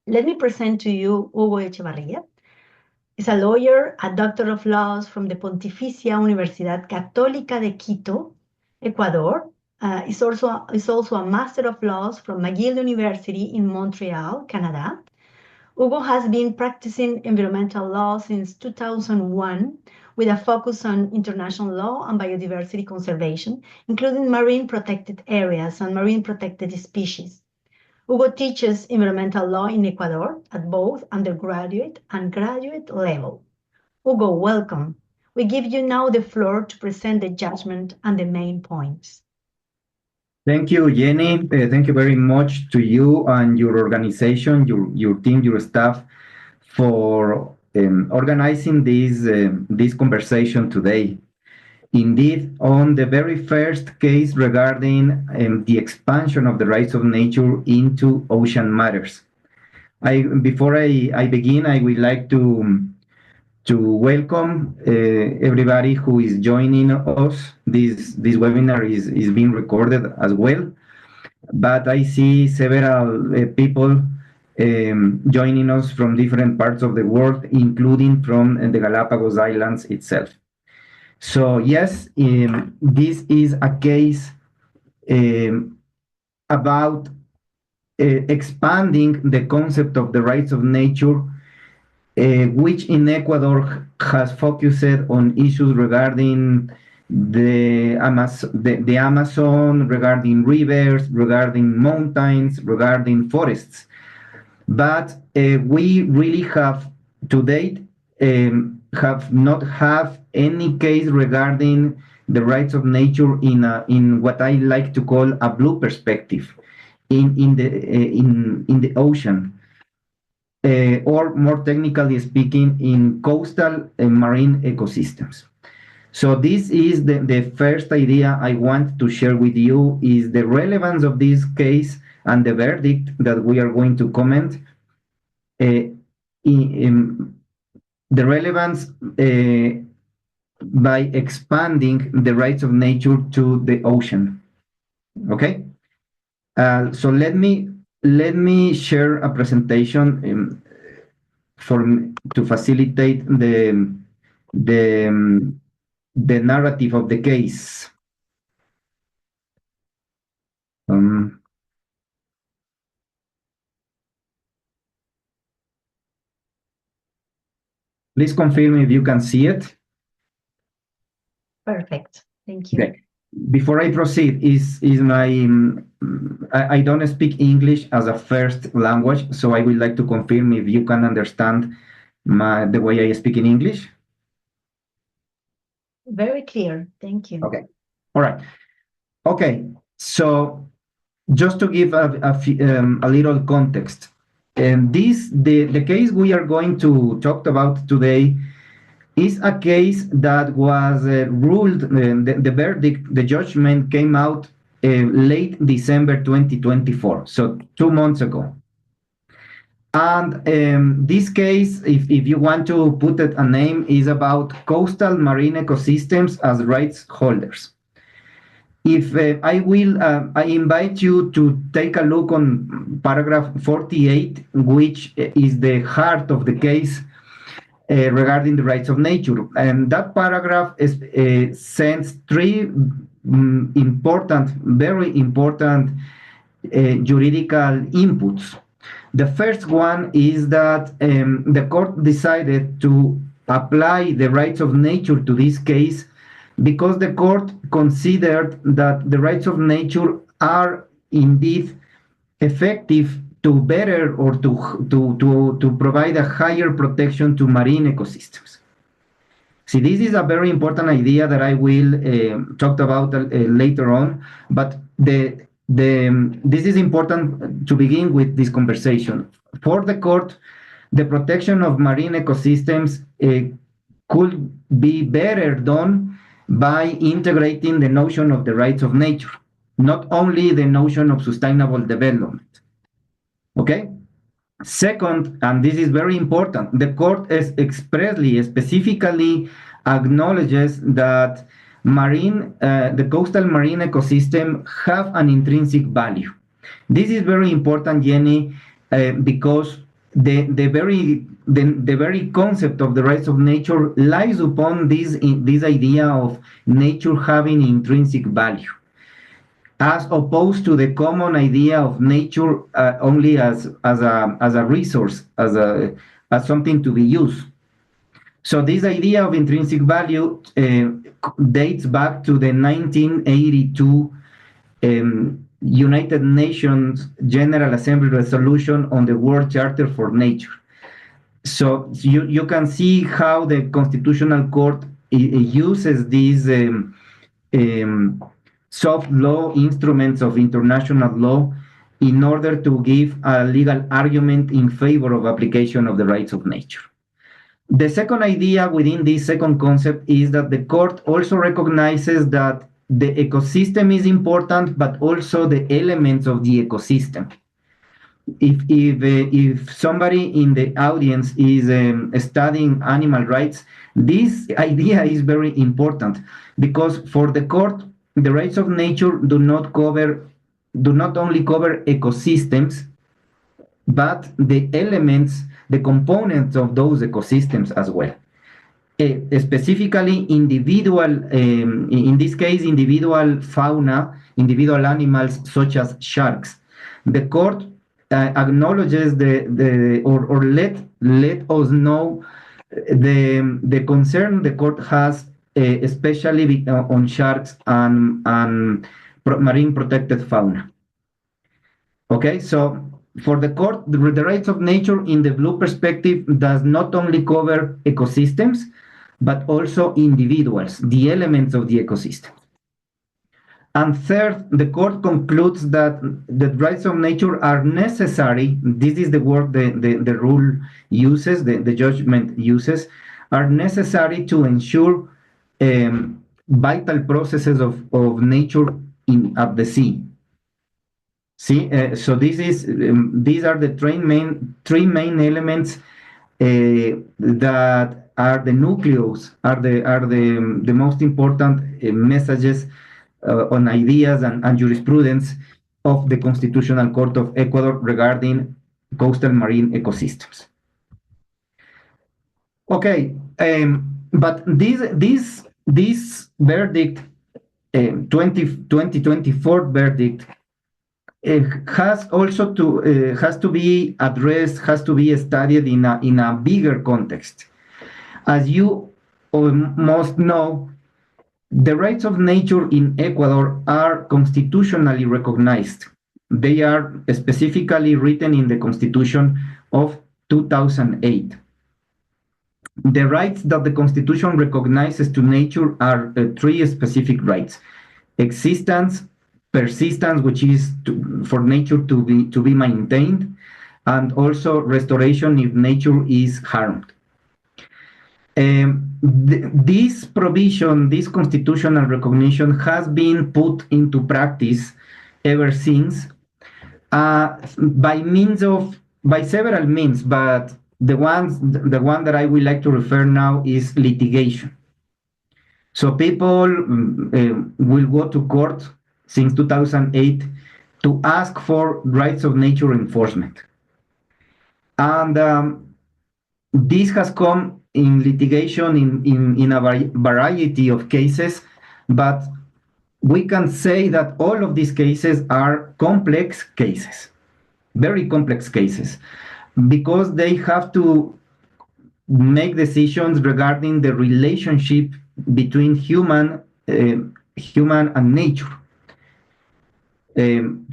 Let me present to you Hugo Echeverria. He's a lawyer, a doctor of laws from the Pontificia Universidad Católica de Quito, Ecuador. He's also a master of laws from McGill University in Montreal, Canada. Hugo has been practicing environmental law since 2001 with a focus on international law and biodiversity conservation, including marine protected areas and marine protected species. Hugo teaches environmental law in Ecuador at both undergraduate and graduate level. Hugo, welcome. We give you now the floor to present the judgment and the main points. Thank you, Jenny. Thank you very much to you and your organization, your team, your staff, for organizing this conversation today. Indeed, on the very first case regarding the expansion of the rights of nature into ocean matters. Before I begin, I would like to welcome everybody who is joining us. This webinar is being recorded as well, but I see several people joining us from different parts of the world, including from the Galapagos Islands itself. So yes, this is a case about expanding the concept of the rights of nature, which in Ecuador has focused on issues regarding the Amazon, regarding rivers, regarding mountains, regarding forests. But we really have, to date, have not have any case regarding the rights of nature in what I like to call a blue perspective in the ocean, or more technically speaking, in coastal and marine ecosystems. So this is the first idea I want to share with you, is the relevance of this case and the verdict that we are going to comment. The relevance by expanding the rights of nature to the ocean. Okay, so let me share a presentation to facilitate the narrative of the case. Please confirm if you can see it. Perfect. Thank you. Okay. Before I proceed, I don't speak English as a first language, so I would like to confirm if you can understand the way I speak in English. Very clear. Thank you. Okay. All right. Okay. So just to give a little context, and the case we are going to talk about today is a case that was ruled, the verdict, the judgment came out late December 2024, so 2 months ago. And this case, if you want to put it a name, is about coastal marine ecosystems as rights holders. If I invite you to take a look on paragraph 48, which is the heart of the case regarding the rights of nature. And that paragraph sends three very important juridical inputs. The first one is that the court decided to apply the rights of nature to this case because the court considered that the rights of nature are indeed effective to better or to provide a higher protection to marine ecosystems. See, this is a very important idea that I will talk about later on, but this is important to begin with this conversation. For the court, the protection of marine ecosystems could be better done by integrating the notion of the rights of nature, not only the notion of sustainable development. Okay? Second, and this is very important, the court specifically acknowledges that the coastal marine ecosystem have an intrinsic value. This is very important, Jenny, because the very concept of the rights of nature lies upon this idea of nature having intrinsic value, as opposed to the common idea of nature only as a resource, as something to be used. So this idea of intrinsic value dates back to the 1982 United Nations General Assembly resolution on the World Charter for Nature. So you can see how the Constitutional Court uses these soft law instruments of international law in order to give a legal argument in favor of application of the rights of nature. The second idea within this second concept is that the court also recognizes that the ecosystem is important, but also the elements of the ecosystem. If somebody in the audience is studying animal rights, this idea is very important, because for the court, the rights of nature do not only cover ecosystems, but the elements, the components of those ecosystems as well. Specifically individual, in this case, individual fauna, individual animals such as sharks. The court acknowledges or let us know the concern the court has, especially on sharks and marine protected fauna. Okay, so for the court, the rights of nature in the blue perspective does not only cover ecosystems, but also individuals, the elements of the ecosystem. And third, the court concludes that the rights of nature are necessary. This is the word the rule uses, the judgment uses, are necessary to ensure vital processes of nature at the sea. See, so these are the three main elements that are the nucleus, are the most important messages on ideas and jurisprudence of the Constitutional Court of Ecuador regarding coastal marine ecosystems. Okay, but this verdict, 2024 verdict, has to be addressed, has to be studied in a bigger context. As you must know, the rights of nature in Ecuador are constitutionally recognized. They are specifically written in the Constitution of 2008. The rights that the Constitution recognizes to nature are three specific rights: existence, persistence, which is for nature to be maintained, and also restoration if nature is harmed. This provision, this constitutional recognition, has been put into practice ever since by several means, but the one that I would like to refer now is litigation. So people will go to court since 2008 to ask for rights of nature enforcement. And this has come in litigation in a variety of cases, but we can say that all of these cases are complex cases, very complex cases, because they have to make decisions regarding the relationship between human and nature.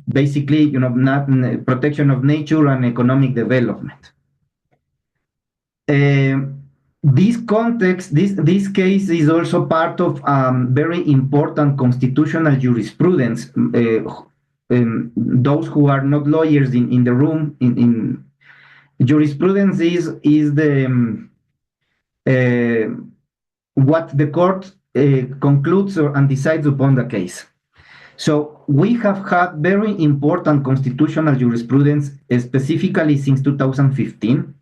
Basically, not protection of nature and economic development. This context, this case is also part of very important constitutional jurisprudence. Those who are not lawyers in the room, in jurisprudence is the what the court concludes and decides upon the case. So we have had very important constitutional jurisprudence, specifically since 2015,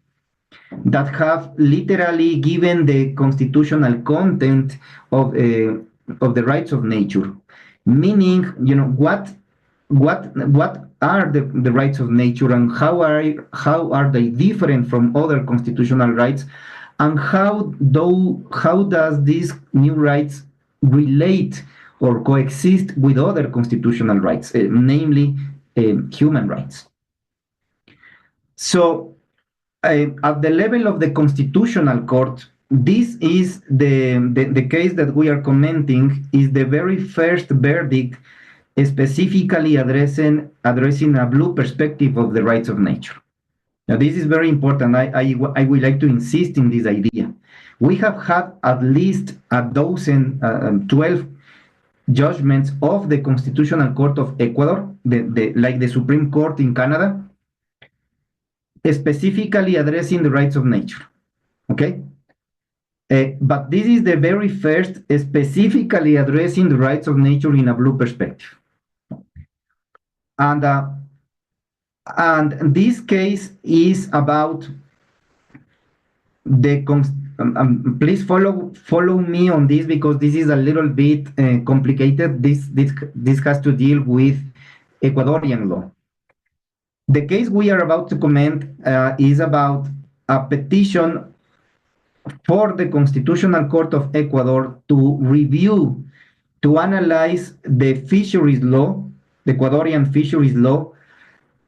that have literally given the constitutional content of the rights of nature, meaning what what are the rights of nature, and how are they different from other constitutional rights, and how does these new rights relate or coexist with other constitutional rights, namely human rights. So at the level of the Constitutional Court, this is the case that we are commenting is the very first verdict specifically addressing a blue perspective of the rights of nature. Now, this is very important. I would like to insist in this idea. We have had at least a dozen, 12 judgments of the Constitutional Court of Ecuador, like the Supreme Court in Canada, specifically addressing the rights of nature. Okay? But this is the very first specifically addressing the rights of nature in a blue perspective. And this case is about the please follow me on this, because this is a little bit complicated. This has to deal with Ecuadorian law. The case we are about to comment is about a petition for the Constitutional Court of Ecuador to analyze the fisheries law, the Ecuadorian fisheries law,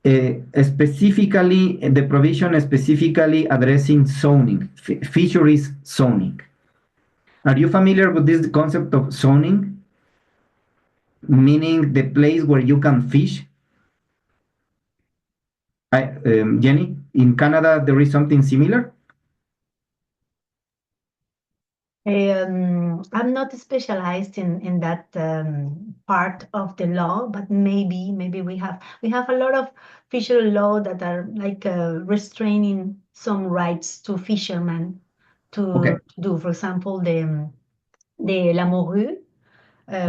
specifically the provision specifically addressing zoning, fisheries zoning. Are you familiar with this concept of zoning? Meaning the place where you can fish? Jenny, in Canada, there is something similar? I'm not specialized in that part of the law, but maybe we have a lot of fishery law that are like restraining some rights to fishermen to do. For example, the La Morue,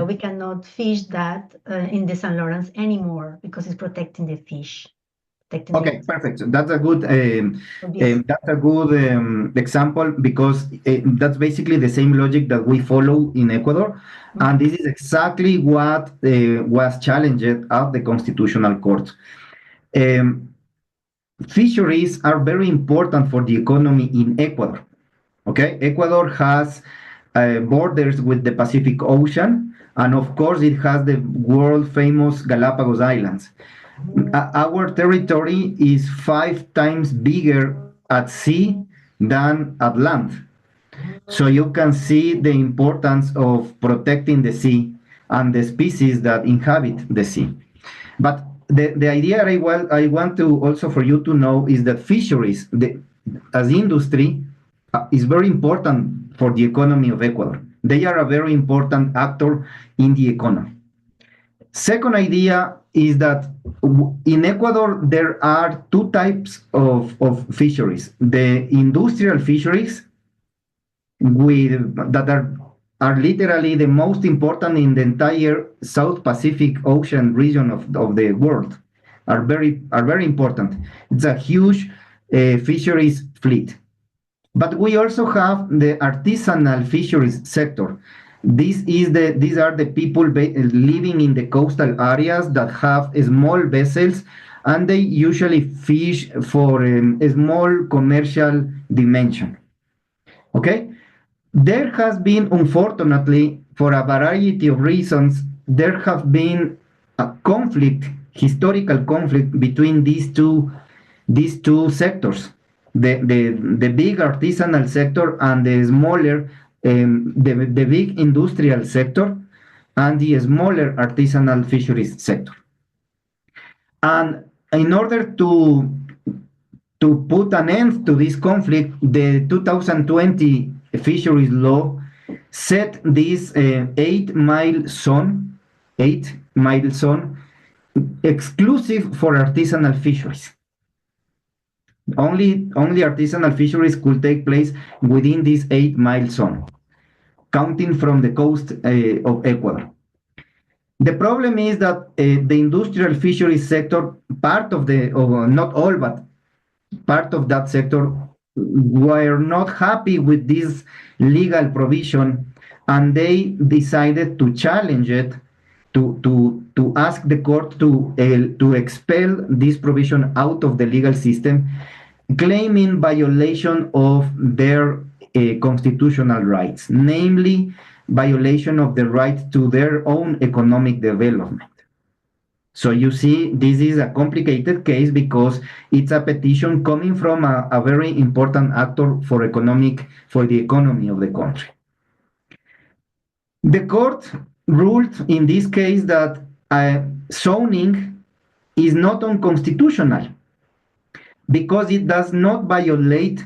we cannot fish that in the St. Lawrence anymore because it's protecting the fish. Okay, perfect. So that's a good example, because that's basically the same logic that we follow in Ecuador, and this is exactly what was challenged at the Constitutional Court. Fisheries are very important for the economy in Ecuador. Okay, Ecuador has borders with the Pacific Ocean, and of course it has the world famous Galapagos Islands. Our territory is 5 times bigger at sea than at land. So you can see the importance of protecting the sea and the species that inhabit the sea. But the idea I want to also for you to know is that fisheries, as industry, is very important for the economy of Ecuador. They are a very important actor in the economy. Second idea is that in Ecuador, there are 2 types of fisheries. The industrial fisheries, that are literally the most important in the entire South Pacific Ocean region of the world, are very important. It's a huge fisheries fleet. But we also have the artisanal fisheries sector. These are the people living in the coastal areas that have small vessels, and they usually fish for a small commercial dimension. Okay? There has been, unfortunately, for a variety of reasons, there have been a conflict, historical conflict between these two sectors, the big artisanal sector and the smaller, the big industrial sector and the smaller artisanal fisheries sector. And in order to put an end to this conflict, the 2020 fisheries law set this 8-mile zone exclusive for artisanal fisheries. Only artisanal fisheries could take place within this 8-mile zone, counting from the coast of Ecuador. The problem is that the industrial fisheries sector, not all, but part of that sector, were not happy with this legal provision, and they decided to challenge it to ask the court to expel this provision out of the legal system, claiming violation of their constitutional rights, namely violation of the right to their own economic development. So you see, this is a complicated case because it's a petition coming from a very important actor for the economy of the country. The court ruled in this case that zoning is not unconstitutional because it does not violate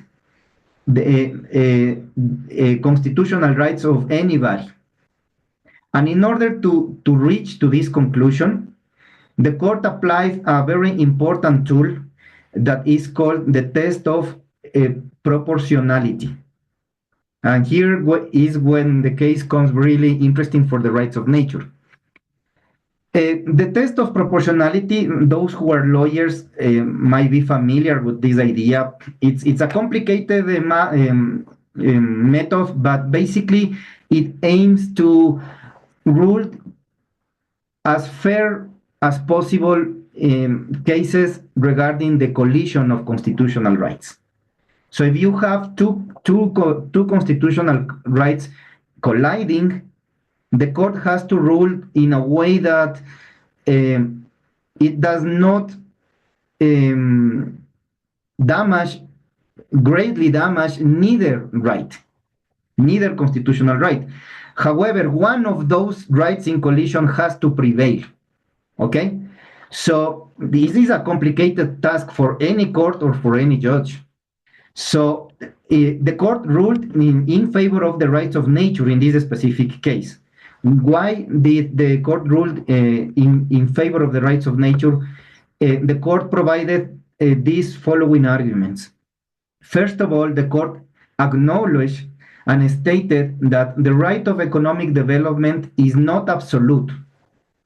the constitutional rights of anybody. And in order to reach to this conclusion, the court applied a very important tool that is called the test of proportionality. And here is when the case comes really interesting for the rights of nature. The test of proportionality, those who are lawyers might be familiar with this idea. It's a complicated method, but basically it aims to rule as fair as possible cases regarding the collision of constitutional rights. So if you have two constitutional rights colliding, the court has to rule in a way that it does not greatly damage neither constitutional right. However, one of those rights in collision has to prevail. Okay? So this is a complicated task for any court or for any judge. So the court ruled in favor of the rights of nature in this specific case. Why did the court ruled in favor of the rights of nature? The court provided these following arguments. First of all, the court acknowledged and stated that the right of economic development is not absolute.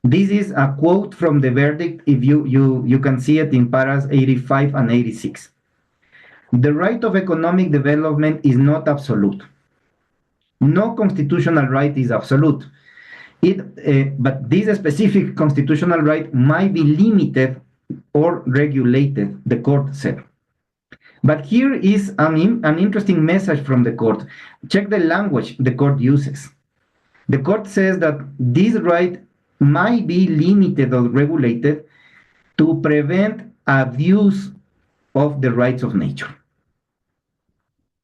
This is a quote from the verdict, if you can see it in paras 85 and 86. The right of economic development is not absolute. No constitutional right is absolute. But this specific constitutional right might be limited or regulated, the court said. But here is an interesting message from the court. Check the language the court uses. The court says that this right might be limited or regulated to prevent abuse of the rights of nature.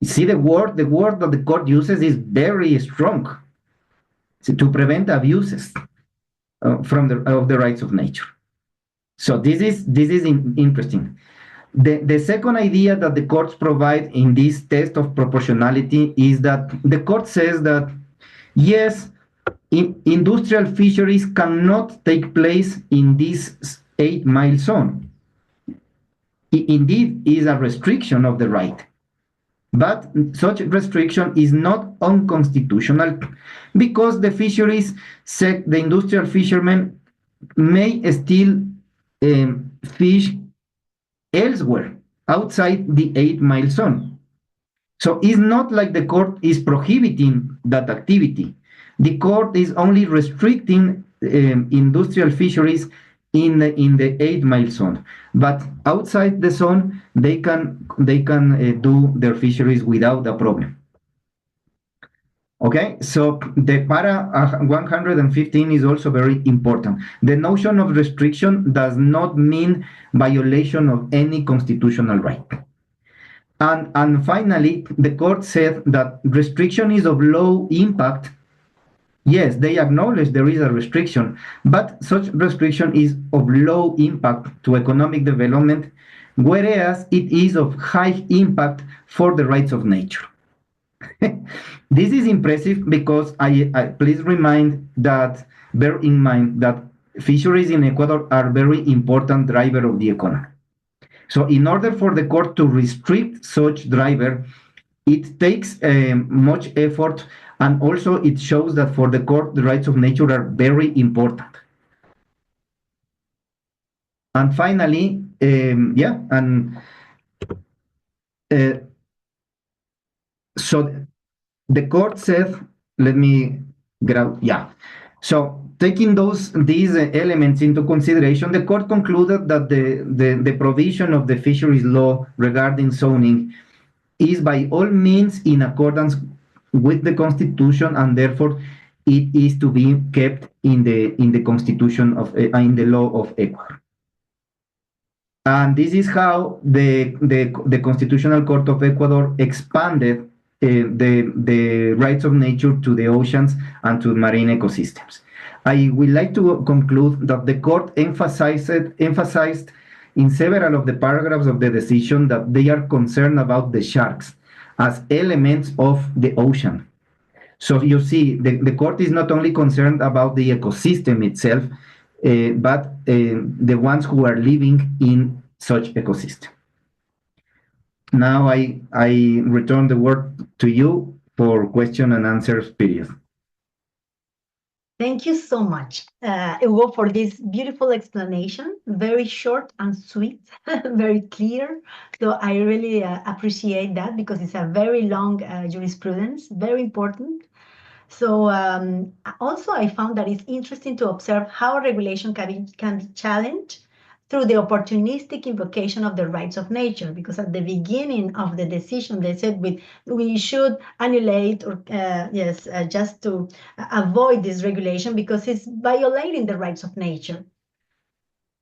You see the word that the court uses is very strong. So to prevent abuses of the rights of nature. So this is interesting. The second idea that the courts provide in this test of proportionality is that the court says that yes, industrial fisheries cannot take place in this 8-mile zone. Indeed, is a restriction of the right. But such restriction is not unconstitutional because the fisheries, the industrial fishermen may still fish elsewhere outside the 8-mile zone. So it's not like the court is prohibiting that activity. The court is only restricting industrial fisheries in the 8-mile zone, but outside the zone they can do their fisheries without a problem. Okay, so the para 115 is also very important. The notion of restriction does not mean violation of any constitutional right. And finally, the court said that restriction is of low impact. Yes, they acknowledge there is a restriction, but such restriction is of low impact to economic development, whereas it is of high impact for the rights of nature. This is impressive because I please bear in mind that fisheries in Ecuador are very important driver of the economy. So in order for the court to restrict such driver, it takes much effort, and also it shows that for the court, the rights of nature are very important. And finally, so the court said, let me get out, So, taking these elements into consideration, the court concluded that the provision of the fisheries law regarding zoning is by all means in accordance with the Constitution, and therefore it is to be kept in the Constitution of in the law of Ecuador. And this is how the Constitutional Court of Ecuador expanded the rights of nature to the oceans and to marine ecosystems. I would like to conclude that the court emphasized in several of the paragraphs of the decision that they are concerned about the sharks as elements of the ocean. So you see, the court is not only concerned about the ecosystem itself, but the ones who are living in such ecosystem. Now I return the word to you for question and answers period. Thank you so much, Hugo, for this beautiful explanation. Very short and sweet, very clear. So I really appreciate that, because it's a very long jurisprudence, very important. So also I found that it's interesting to observe how regulation can be challenged through the opportunistic invocation of the rights of nature, because at the beginning of the decision they said we should annulate or just to avoid this regulation because it's violating the rights of nature.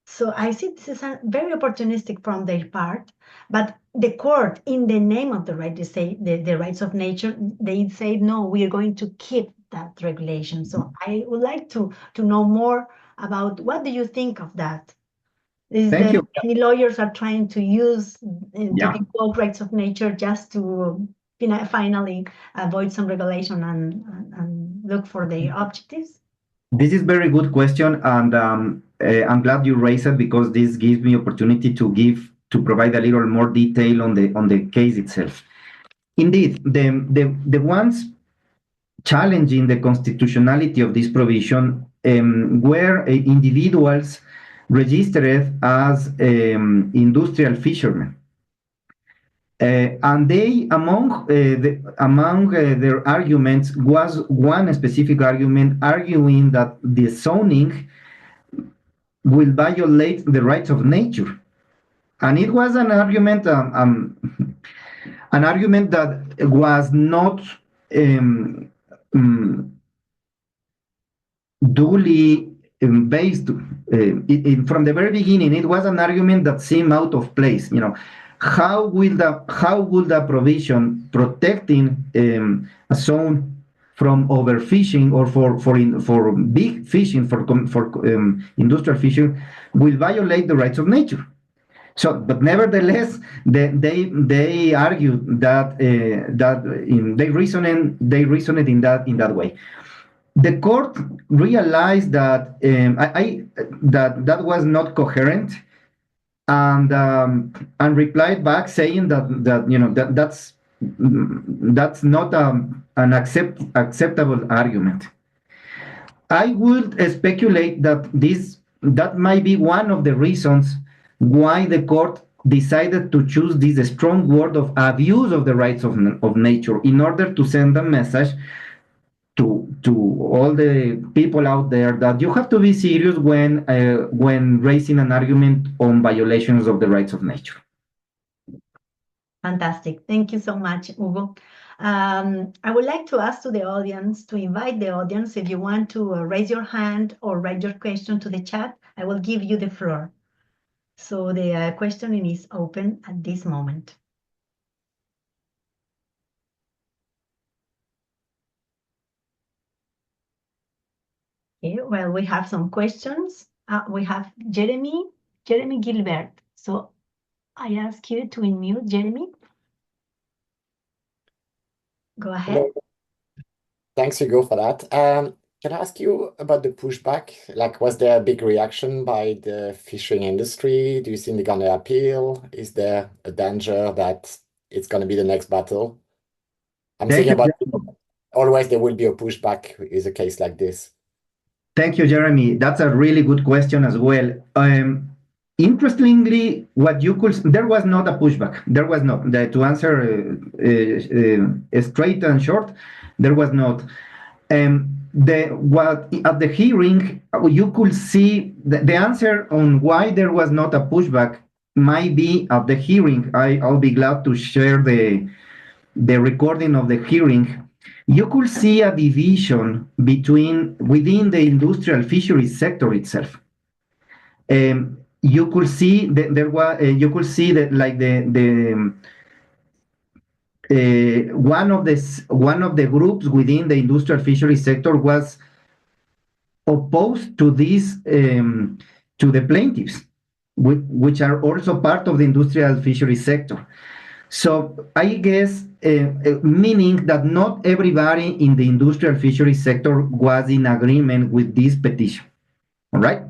So I see this is a very opportunistic from their part, but the court, in the name of the right, they say the rights of nature, they say no, we are going to keep that regulation. So I would like to know more about what do you think of that? Is Thank that you. many lawyers are trying to use to Yeah. invoke rights of nature just to finally avoid some regulation and look for their objectives? This is very good question, and I'm glad you raised it, because this gives me opportunity to provide a little more detail on the case itself. Indeed, the ones challenging the constitutionality of this provision were individuals registered as industrial fishermen. And they, among their arguments, was one specific argument arguing that the zoning will violate the rights of nature, and it was an argument that was not duly based. From the very beginning, it was an argument that seemed out of place. How would the provision protecting a zone from overfishing or for big fishing, for industrial fishing, will violate the rights of nature? So, but nevertheless, they argued that they reasoned in that way. The court realized that that was not coherent, and replied back saying that's not an acceptable argument. I would speculate that might be one of the reasons why the court decided to choose this strong word of abuse of the rights of nature, in order to send a message to all the people out there that you have to be serious when raising an argument on violations of the rights of nature. Fantastic. Thank you so much, Hugo. I would like to ask to invite the audience, if you want to raise your hand or write your question to the chat, I will give you the floor. So the questioning is open at this moment. Okay, well, we have some questions. We have Jeremy Gilbert. So I ask you to unmute, Jeremy. Go ahead. Hello. Thanks, Hugo, for that. Can I ask you about the pushback? Like, was there a big reaction by the fishing industry? Do you think they're going to appeal? Is there a danger that it's going to be the next battle? I'm thinking about always there will be a pushback is a case like this. Thank you, Jeremy. That's a really good question as well. Interestingly, there was not a pushback. There was not. To answer straight and short, there was not. at the hearing, you could see the answer on why there was not a pushback might be at the hearing. I'll be glad to share the recording of the hearing. You could see a division within the industrial fisheries sector itself. You could see that there was you could see that like one of the groups within the industrial fisheries sector was opposed to this to the plaintiffs, which are also part of the industrial fisheries sector. So I guess meaning that not everybody in the industrial fisheries sector was in agreement with this petition. All right.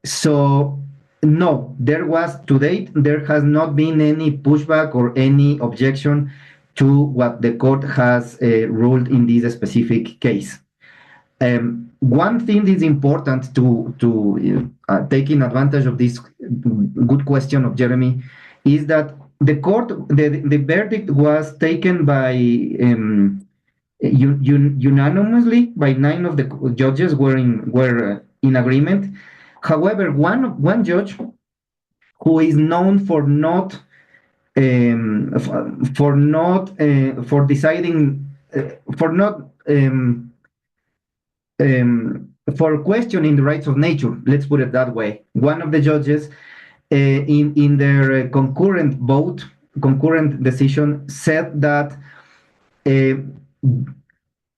So no, to date, there has not been any pushback or any objection to what the court has ruled in this specific case. One thing is important to taking advantage of this good question of Jeremy is that the verdict was taken by unanimously by 9 of the judges were in agreement. However, one judge who is known for deciding for questioning the rights of nature, let's put it that way. One of the judges in their concurrent decision said that it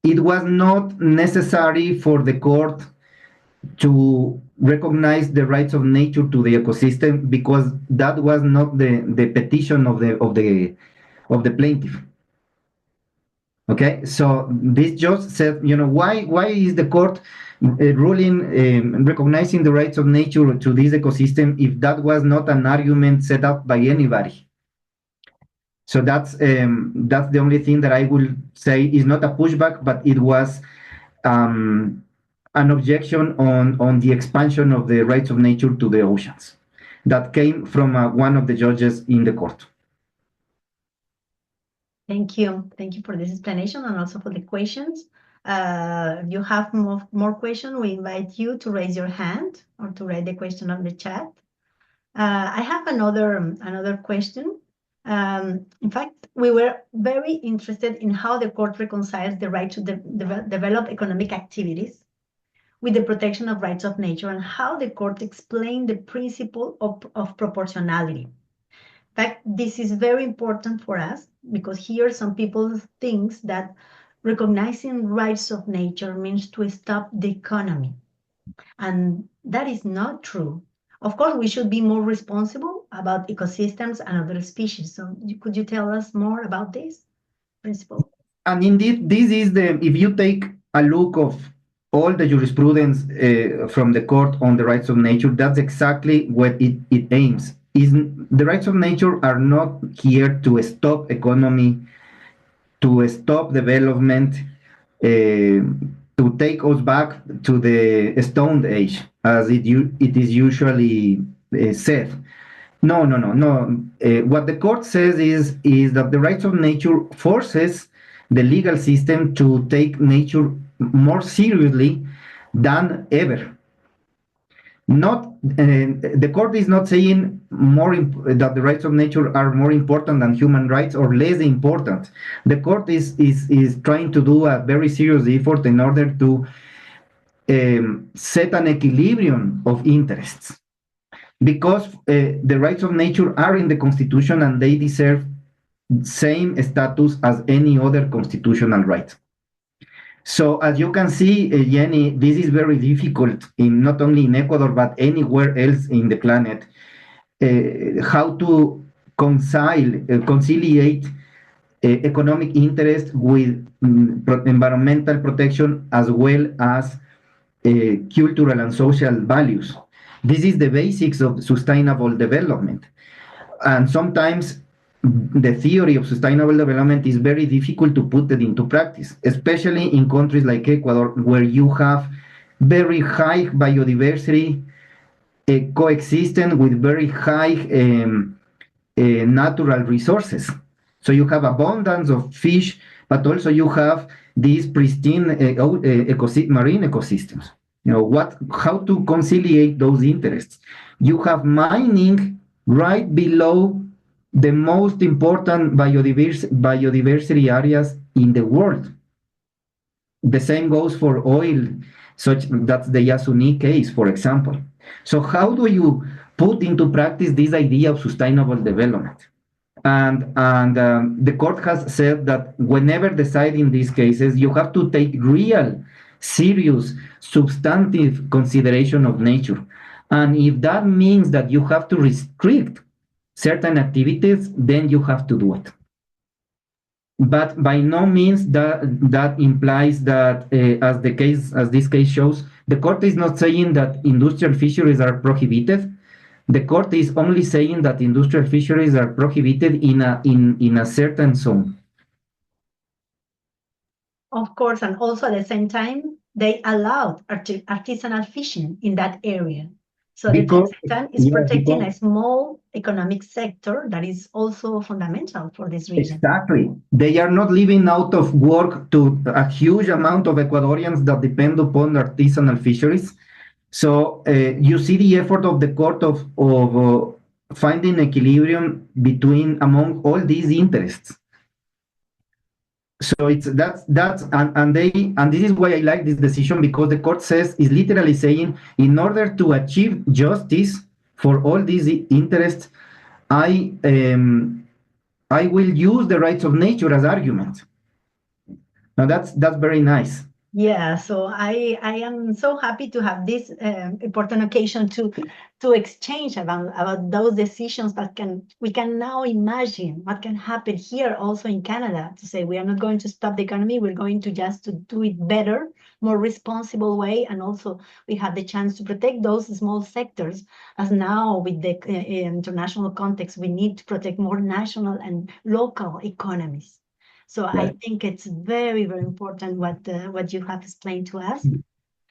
was not necessary for the court to recognize the rights of nature to the ecosystem because that was not the petition of the plaintiff. Okay, so this judge said, why is the court ruling recognizing the rights of nature to this ecosystem if that was not an argument set up by anybody? So that's the only thing that I will say is not a pushback, but it was an objection on the expansion of the rights of nature to the oceans that came from one of the judges in the court. Thank you. Thank you for this explanation and also for the questions. If you have more questions, we invite you to raise your hand or to write the question on the chat. I have another question. In fact, we were very interested in how the court reconciles the right to develop economic activities with the protection of rights of nature and how the court explained the principle of proportionality. In fact, this is very important for us because here some people think that recognizing rights of nature means to stop the economy. And that is not true. Of course, we should be more responsible about ecosystems and other species. So could you tell us more about this principle? And indeed, this is if you take a look of all the jurisprudence from the court on the rights of nature, that's exactly what it aims. The rights of nature are not here to stop economy, to stop development, to take us back to the Stone Age, as it is usually said. No. What the court says is that the rights of nature forces the legal system to take nature more seriously than ever. The court is not saying that the rights of nature are more important than human rights or less important. The court is trying to do a very serious effort in order to set an equilibrium of interests, because the rights of nature are in the Constitution and they deserve same status as any other constitutional right. So as you can see, Jenny, this is very difficult not only in Ecuador, but anywhere else in the planet, how to conciliate economic interest with environmental protection as well as cultural and social values. This is the basics of sustainable development. And sometimes the theory of sustainable development is very difficult to put it into practice, especially in countries like Ecuador, where you have very high biodiversity coexistent with very high natural resources. So you have abundance of fish, but also you have these pristine marine ecosystems. How to conciliate those interests? You have mining right below the most important biodiversity areas in the world. The same goes for oil, such that's the Yasuni case, for example. So how do you put into practice this idea of sustainable development? And the court has said that whenever deciding these cases, you have to take real, serious, substantive consideration of nature. And if that means that you have to restrict certain activities, then you have to do it. But by no means that implies that, as this case shows, the court is not saying that industrial fisheries are prohibited. The court is only saying that industrial fisheries are prohibited in a certain zone. Of course, and also at the same time, they allowed artisanal fishing in that area. So the Constitution is protecting a small economic sector that is also fundamental for this region. Exactly. They are not leaving out of work to a huge amount of Ecuadorians that depend upon artisanal fisheries. So you see the effort of the court of finding equilibrium among all these interests. So that's and this is why I like this decision, because the court is literally saying, in order to achieve justice for all these interests, I will use the rights of nature as argument. Now that's very nice. Yeah, so I am so happy to have this important occasion to exchange about those decisions that we can now imagine what can happen here also in Canada, to say we are not going to stop the economy, we're going to just to do it better, more responsible way, and also we have the chance to protect those small sectors, as now with the international context we need to protect more national and local economies. So I think it's very, very important what you have explained to us.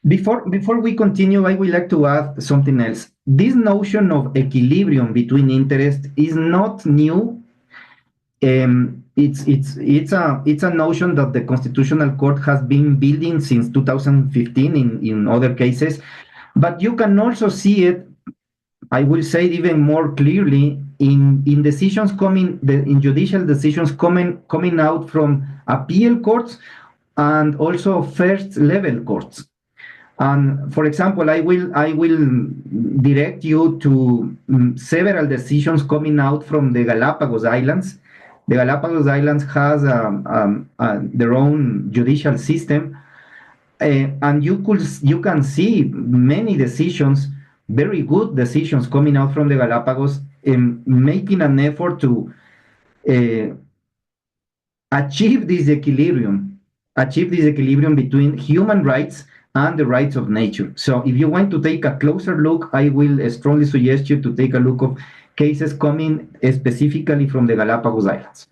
Before we continue, I would like to add something else. This notion of equilibrium between interests is not new. It's a notion that the Constitutional Court has been building since 2015 in other cases, but you can also see it, I will say it even more clearly, in decisions in judicial decisions coming out from appeal courts and also first level courts. And for example, I will direct you to several decisions coming out from the Galapagos Islands. The Galapagos Islands has their own judicial system, and you can see many decisions, very good decisions coming out from the Galapagos, making an effort to achieve this equilibrium between human rights and the rights of nature. So if you want to take a closer look, I will strongly suggest you to take a look of cases coming specifically from the Galapagos Islands.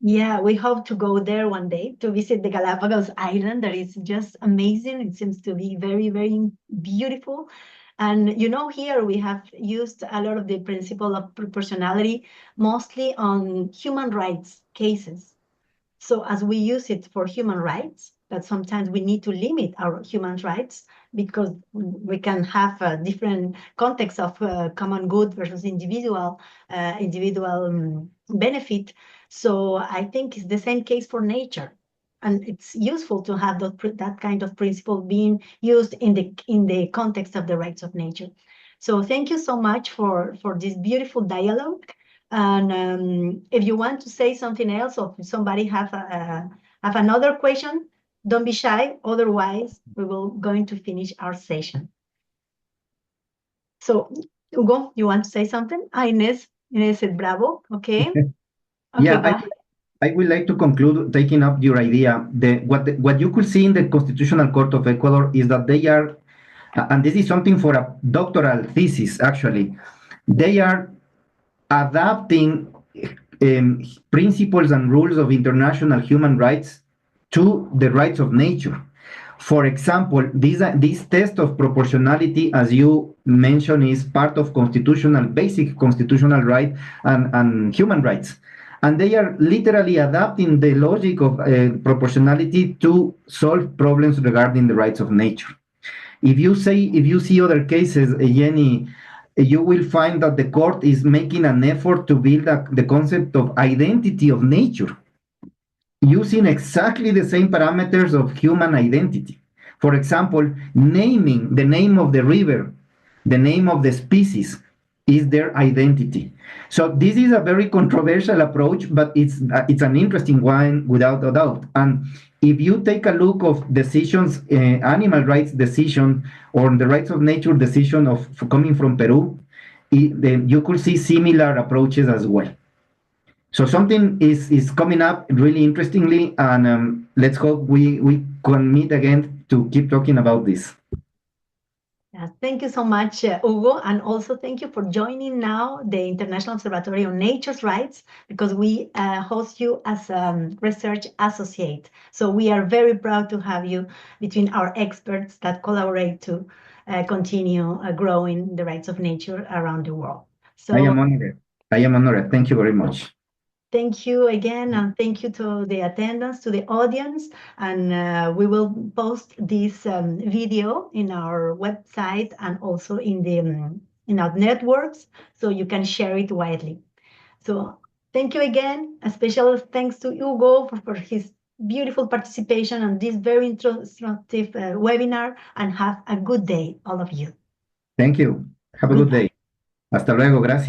Yeah, we hope to go there one day to visit the Galapagos Island. That is just amazing. It seems to be very, very beautiful. And here we have used a lot of the principle of proportionality, mostly on human rights cases. So as we use it for human rights, that sometimes we need to limit our human rights because we can have a different context of common good versus individual benefit. So I think it's the same case for nature. And it's useful to have that kind of principle being used in the context of the rights of nature. So thank you so much for this beautiful dialogue. And if you want to say something else, or if somebody have another question, don't be shy. Otherwise, we will going to finish our session. So Hugo, you want to say something? Inés said bravo. Okay. Yeah, I would like to conclude taking up your idea. What you could see in the Constitutional Court of Ecuador is that they are, and this is something for a doctoral thesis actually, they are adapting principles and rules of international human rights to the rights of nature. For example, this test of proportionality, as you mentioned, is part of basic constitutional right and human rights. and they are literally adapting the logic of proportionality to solve problems regarding the rights of nature. If you see other cases, Jenny, you will find that the court is making an effort to build the concept of identity of nature, using exactly the same parameters of human identity. For example, naming the name of the river, the name of the species, is their identity. So this is a very controversial approach, but it's an interesting one without a doubt. And if you take a look of decisions, animal rights decision or the rights of nature decision coming from Peru, you could see similar approaches as well. So something is coming up really interestingly, and let's hope we can meet again to keep talking about this. Yes, thank you so much, Hugo, and also thank you for joining now the International Observatory on Nature's Rights, because we host you as a research associate. So we are very proud to have you between our experts that collaborate to continue growing the rights of nature around the world. So I am honored. I am honored. Thank you very much. thank you again, and thank you to the attendance, to the audience, and we will post this video in our website and also in our networks, so you can share it widely. So thank you again. A special thanks to Hugo for his beautiful participation on this very instructive webinar, and have a good day, all of you. Thank you. Have a good day. Hasta luego. Gracias.